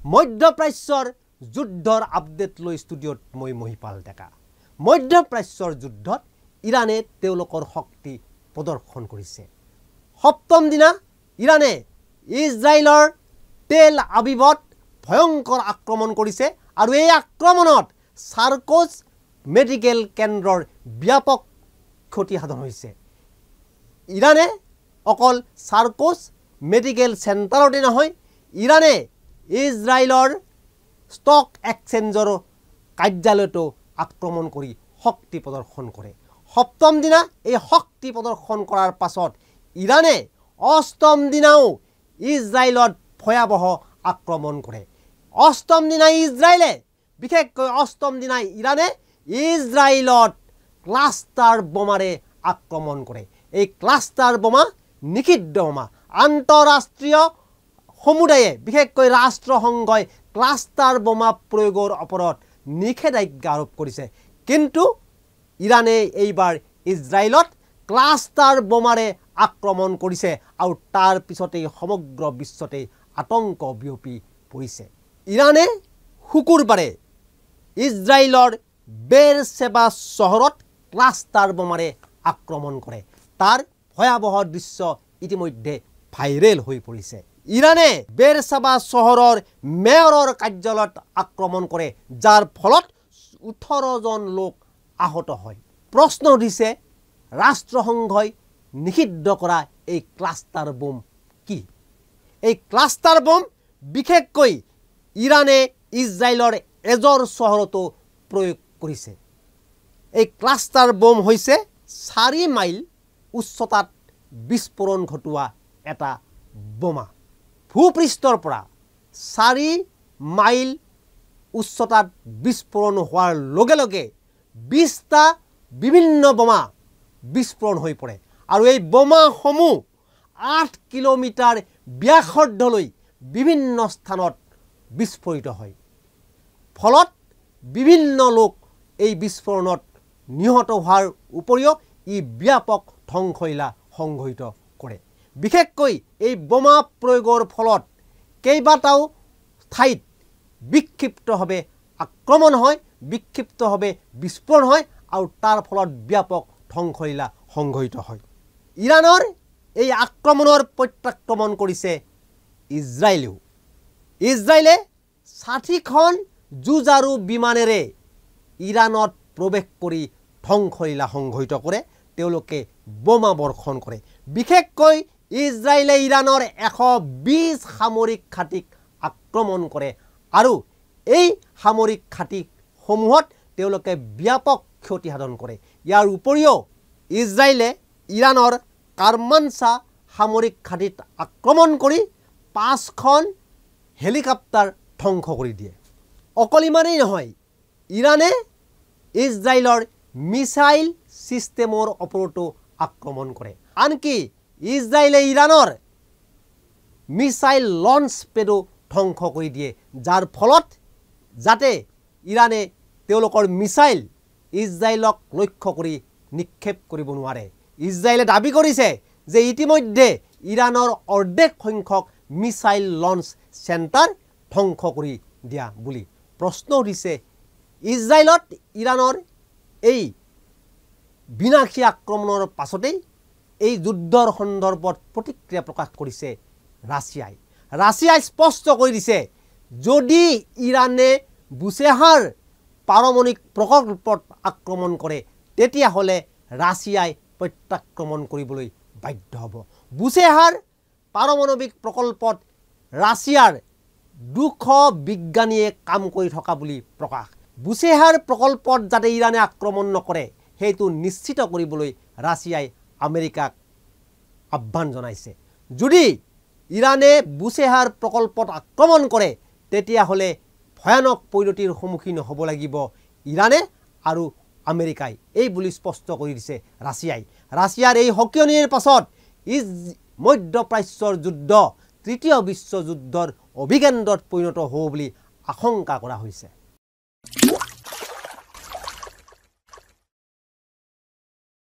মধ্যপ্ৰাচ্যৰ যুদ্ধৰ আপডেট লৈ ষ্টুডিঅ'ত মই মহিপাল ডেকা মধ্যপ্ৰাচ্যৰ যুদ্ধত ইৰাণে তেওঁলোকৰ শক্তি প্ৰদৰ্শন কৰিছে সপ্তম দিনা ইৰাণে ইজৰাইলৰ তেল আবিবত ভয়ংকৰ আক্ৰমণ কৰিছে আৰু এই আক্ৰমণত সাৰ্কোজ মেডিকেল কেন্দ্ৰৰ ব্যাপক ক্ষতি সাধন হৈছে ইৰাণে অকল সাৰ্কোজ মেডিকেল চেণ্টাৰতে নহয় ইৰাণে ইজৰাইলৰ ষ্টক এক্সচেঞ্জৰ কাৰ্যালয়টো আক্ৰমণ কৰি শক্তি প্ৰদৰ্শন কৰে সপ্তম দিনা এই শক্তি প্ৰদৰ্শন কৰাৰ পাছত ইৰাণে অষ্টম দিনাও ইজৰাইলত ভয়াবহ আক্ৰমণ কৰে অষ্টম দিনা ইজৰাইলে বিশেষকৈ অষ্টম দিনা ইৰাণে ইজৰাইলত ক্লাষ্টাৰ বোমাৰে আক্ৰমণ কৰে এই ক্লাষ্টাৰ বোমা নিষিদ্ধ বোমা আন্তঃৰাষ্ট্ৰীয় সমুদায়ে বিশেষকৈ ৰাষ্ট্ৰসংঘই ক্লাষ্টাৰ বোমা প্ৰয়োগৰ ওপৰত নিষেধাজ্ঞা আৰোপ কৰিছে কিন্তু ইৰাণে এইবাৰ ইজৰাইলত ক্লাষ্টাৰ বোমাৰে আক্ৰমণ কৰিছে আৰু তাৰ পিছতে সমগ্ৰ বিশ্বতে আতংক বিয়পি পৰিছে ইৰাণে শুকুৰবাৰে ইজৰাইলৰ বেৰশেবা চহৰত ক্লাষ্টাৰ বোমাৰে আক্ৰমণ কৰে তাৰ ভয়াবহ দৃশ্য ইতিমধ্যে ভাইৰেল হৈ পৰিছে ইৰাণে বেৰশেবা চহৰৰ মেয়ৰৰ কাৰ্যালয়ত আক্ৰমণ কৰে যাৰ ফলত 18 জন লোক আহত হয় প্ৰশ্ন উঠিছে ৰাষ্ট্ৰসংঘই নিষিদ্ধ কৰা এই ক্লাষ্টাৰ বোম কি এই ক্লাষ্টাৰ বোম বিশেষকৈ ইৰাণে ইজৰাইলৰ এজৰ চহৰতো প্ৰয়োগ কৰিছে এই ক্লাষ্টাৰ বোম হৈছে 4 মাইল উচ্চতাত বিস্ফোৰণ ঘটোৱা এটা বোমা ভূপৃষ্ঠৰ পৰা 4 মাইল উচ্চতাত বিস্ফোৰণ হোৱাৰ লগে লগে 20টা বিভিন্ন বোমা বিস্ফোৰণ হৈ পৰে আৰু এই বোমাসমূহ 8 কিলোমিটাৰ ব্যাসাৰ্ধলৈ বিভিন্ন স্থানত বিস্ফোৰিত হয় ফলত বিভিন্ন লোক এই বিস্ফোৰণত নিহত হোৱাৰ উপৰিও ই ব্যাপক ধ্বংসলীলা সংঘটিত কৰে বিশেষকৈ এই বোমা প্ৰয়োগৰ ফলত কেইবাটাও ঠাইত বিক্ষিপ্তভাৱে আক্ৰমণ হয় বিক্ষিপ্তভাৱে বিস্ফোৰণ হয় আৰু তাৰ ফলত ব্যাপক ধ্বংসলীলা সংঘটিত হয় ইৰাণৰ এই আক্ৰমণৰ প্ৰত্যাক্ৰমণ কৰিছে ইজৰাইলেও ইজৰাইলে 60খন যুঁজাৰু বিমানেৰে ইৰাণত প্ৰৱেশ কৰি ধ্বংসলীলা সংঘটিত কৰে তেওঁলোকে বোমা বৰ্ষণ কৰে বিশেষকৈ ইজৰাইলে ইৰাণৰ 120 সামৰিক ঘাটিক আক্ৰমণ কৰে আৰু এই সামৰিক ঘাটিসমূহত তেওঁলোকে ব্যাপক ক্ষতি সাধন কৰে ইয়াৰ উপৰিও ইজৰাইলে ইৰাণৰ কাৰমানছা সামৰিক ঘাটিত আক্ৰমণ কৰি 5খন হেলিকপ্টাৰ ধ্বংস কৰি দিয়ে অকল ইমানেই নহয় ইৰাণে ইজৰাইলৰ মিছাইল সিস্টেমৰ ওপৰতো আক্ৰমণ কৰে আনকি ইজৰাইলে ইৰাণৰ মিছাইল লঞ্চ পেডো ধ্বংস কৰি দিয়ে যাৰ ফলত যাতে ইৰাণে তেওঁলোকৰ মিছাইল ইজৰাইলক লক্ষ্য কৰি নিক্ষেপ কৰিব নোৱাৰে ইজৰাইলে দাবী কৰিছে যে ইতিমধ্যে ইৰাণৰ অৰ্ধেক সংখ্যক মিছাইল লঞ্চ চেণ্টাৰ ধ্বংস কৰি দিয়া বুলি প্ৰশ্ন উঠিছে ইজৰাইলত ইৰাণৰ এই বিনাশী আক্ৰমণৰ পাছতেই এই যুদ্ধৰ সন্দৰ্ভত প্ৰতিক্ৰিয়া প্ৰকাশ কৰিছে ৰাছিয়াই স্পষ্ট কৰি দিছে যদি ইৰাণে বুচেহাৰ পাৰমাণৱিক প্ৰকল্পত আক্ৰমণ কৰে তেতিয়াহ'লে ৰাছিয়াই প্ৰত্যাক্ৰমণ কৰিবলৈ বাধ্য হ'ব বুচেহাৰ পাৰমাণৱিক প্ৰকল্পত ৰাছিয়াৰ 200 বিজ্ঞানীয়ে কাম কৰি থকা বুলি প্ৰকাশ বুচেহাৰ প্ৰকল্পত যাতে ইৰাণে আক্ৰমণ নকৰে সেইটো নিশ্চিত কৰিবলৈ ৰাছিয়াই আমেৰিকাক আহ্বান জনাইছে যদি ইৰাণে বুচেহাৰ প্ৰকল্পত আক্ৰমণ কৰে তেতিয়াহ'লে ভয়ানক পৰিণতিৰ সন্মুখীন হ'ব লাগিব ইৰাণে আৰু আমেৰিকাই এই বুলি স্পষ্ট কৰি দিছে ৰাছিয়াৰ এই হকিয়নিৰ পাছত মধ্যপ্ৰাচ্যৰ যুদ্ধ তৃতীয় বিশ্বযুদ্ধৰ অভিকেন্দ্ৰত পৰিণত হ'ব বুলি আশংকা কৰা হৈছে